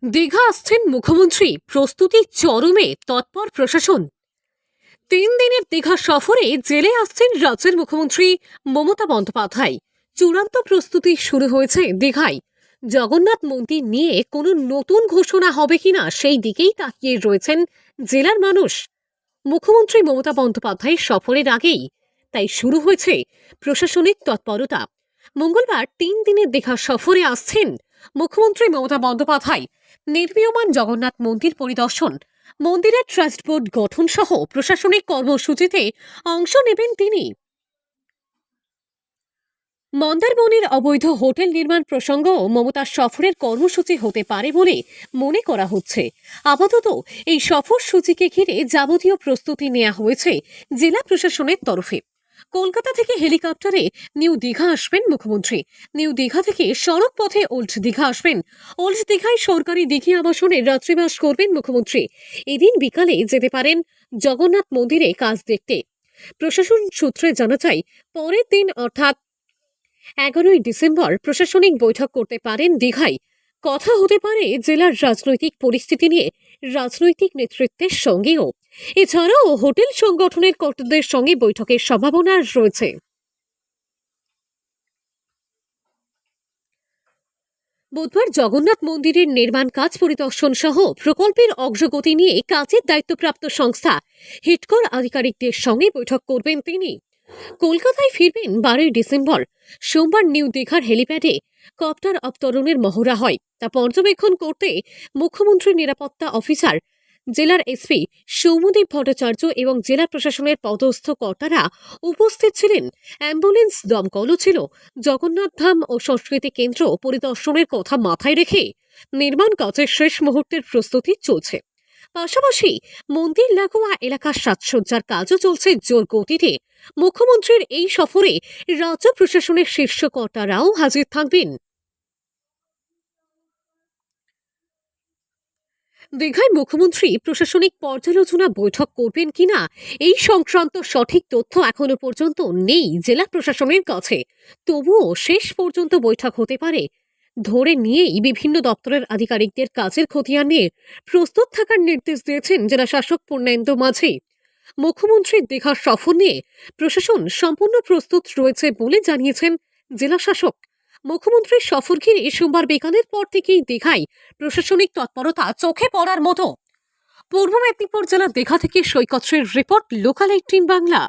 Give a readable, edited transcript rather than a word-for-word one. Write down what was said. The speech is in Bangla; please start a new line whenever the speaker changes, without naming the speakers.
দীঘা আসছেন মুখ্যমন্ত্রী, প্রস্তুতি চরমে, তৎপর প্রশাসন। 3 দিনের দীঘা সফরে জেলে আসছেন রাজ্যের মুখ্যমন্ত্রী মমতা বন্দ্যোপাধ্যায়। চূড়ান্ত প্রস্তুতি শুরু হয়েছে দীঘায়। জগন্নাথ মন্দির নিয়ে কোনো নতুন ঘোষণা হবে কিনা সেই দিকেই তাকিয়ে রয়েছেন জেলার মানুষ। মুখ্যমন্ত্রী মমতা বন্দ্যোপাধ্যায়ের সফরের আগেই তাই শুরু হয়েছে প্রশাসনিক তৎপরতা। মঙ্গলবার 3 দিনের দীঘা সফরে আসছেন মুখ্যমন্ত্রী মমতা বন্দ্যোপাধ্যায়। নির্মীয়মান জগন্নাথ মন্দির পরিদর্শন, মন্দিরের ট্রাস্ট বোর্ড গঠন সহ প্রশাসনিক কর্মসূচিতে অংশ নেবেন তিনি। মন্দারমণির অবৈধ হোটেল নির্মাণ প্রসঙ্গও মমতার সফরের কর্মসূচি হতে পারে বলে মনে করা হচ্ছে। আপাতত এই সফর সূচিকে ঘিরে যাবতীয় প্রস্তুতি নেওয়া হয়েছে জেলা প্রশাসনের তরফে। কলকাতা থেকে হেলিকপ্টারে নিউ দীঘা আসবেন মুখ্যমন্ত্রী। নিউ দীঘা থেকে সড়ক পথে ওল্ড দীঘা আসবেন। ওল্ড দীঘায় সরকারি দিঘি আবাসনে রাত্রিবাস করবেন মুখ্যমন্ত্রী। এদিন বিকালে যেতে পারেন জগন্নাথ মন্দিরে কাজ দেখতে। প্রশাসন সূত্রে জানা যায়, পরের দিন অর্থাৎ 11ই ডিসেম্বর প্রশাসনিক বৈঠক করতে পারেন দীঘায়। কথা হতে পারে জেলার রাজনৈতিক পরিস্থিতি নিয়ে রাজনৈতিক নেতৃত্বের সঙ্গেও। এছাড়াও হোটেল সংগঠনের কর্তাদের সঙ্গে বৈঠকের সম্ভাবনা রয়েছে। বুধবার জগন্নাথ মন্দিরের নির্মাণ কাজ পরিদর্শন সহ প্রকল্পের অগ্রগতি নিয়ে কাজের দায়িত্বপ্রাপ্ত সংস্থা হিটকর আধিকারিকদের সঙ্গে বৈঠক করবেন তিনি। কলকাতায় ফিরবেন 12ই ডিসেম্বর। সোমবার নিউ দীঘার হেলিপ্যাডে কপ্টার অবতরণের মহড়া হয়। তা পর্যবেক্ষণ করতে মুখ্যমন্ত্রীর নিরাপত্তা অফিসার, জেলার এসপি সৌম্যদীপ ভট্টাচার্য এবং জেলা প্রশাসনের পদস্থ কর্তারা উপস্থিত ছিলেন। অ্যাম্বুলেন্স, দমকলও ছিল। জগন্নাথ ধাম ও সংস্কৃতি কেন্দ্র পরিদর্শনের কথা মাথায় রেখে নির্মাণ কাজের শেষ মুহূর্তের প্রস্তুতি চলছে। পাশাপাশি মন্দির লাগোয়া এলাকার সাজসজ্জার কাজও চলছে জোর গতিতে। মুখ্যমন্ত্রীর এই সফরে রাজ্য প্রশাসনের শীর্ষ কর্তারাও হাজির থাকবেন। দীঘায় মুখ্যমন্ত্রী প্রশাসনিক পর্যালোচনা বৈঠক করবেন কিনা এই সংক্রান্ত সঠিক তথ্য এখনো পর্যন্ত নেই জেলা প্রশাসনের কাছে। তবুও শেষ পর্যন্ত বৈঠক হতে পারে ধরে নিয়েই বিভিন্ন দপ্তরের আধিকারিকদের কাজের খতিয়ান নিয়ে প্রস্তুত থাকার নির্দেশ দিয়েছেন জেলা শাসক পূর্ণেন্দু মাঝি। মুখ্যমন্ত্রীর দীঘার সফর নিয়ে প্রশাসন সম্পূর্ণ প্রস্তুত রয়েছে বলে জানিয়েছেন জেলা শাসক। মুখ্যমন্ত্রীর সফর ঘিরে সোমবার বিকালের পর থেকেই দীঘায় প্রশাসনিক তৎপরতা চোখে পড়ার মতো। পূর্ব মেদিনীপুর জেলার দীঘা থেকে সৈকত শ্রীর রিপোর্ট, লোকাল 18 বাংলা।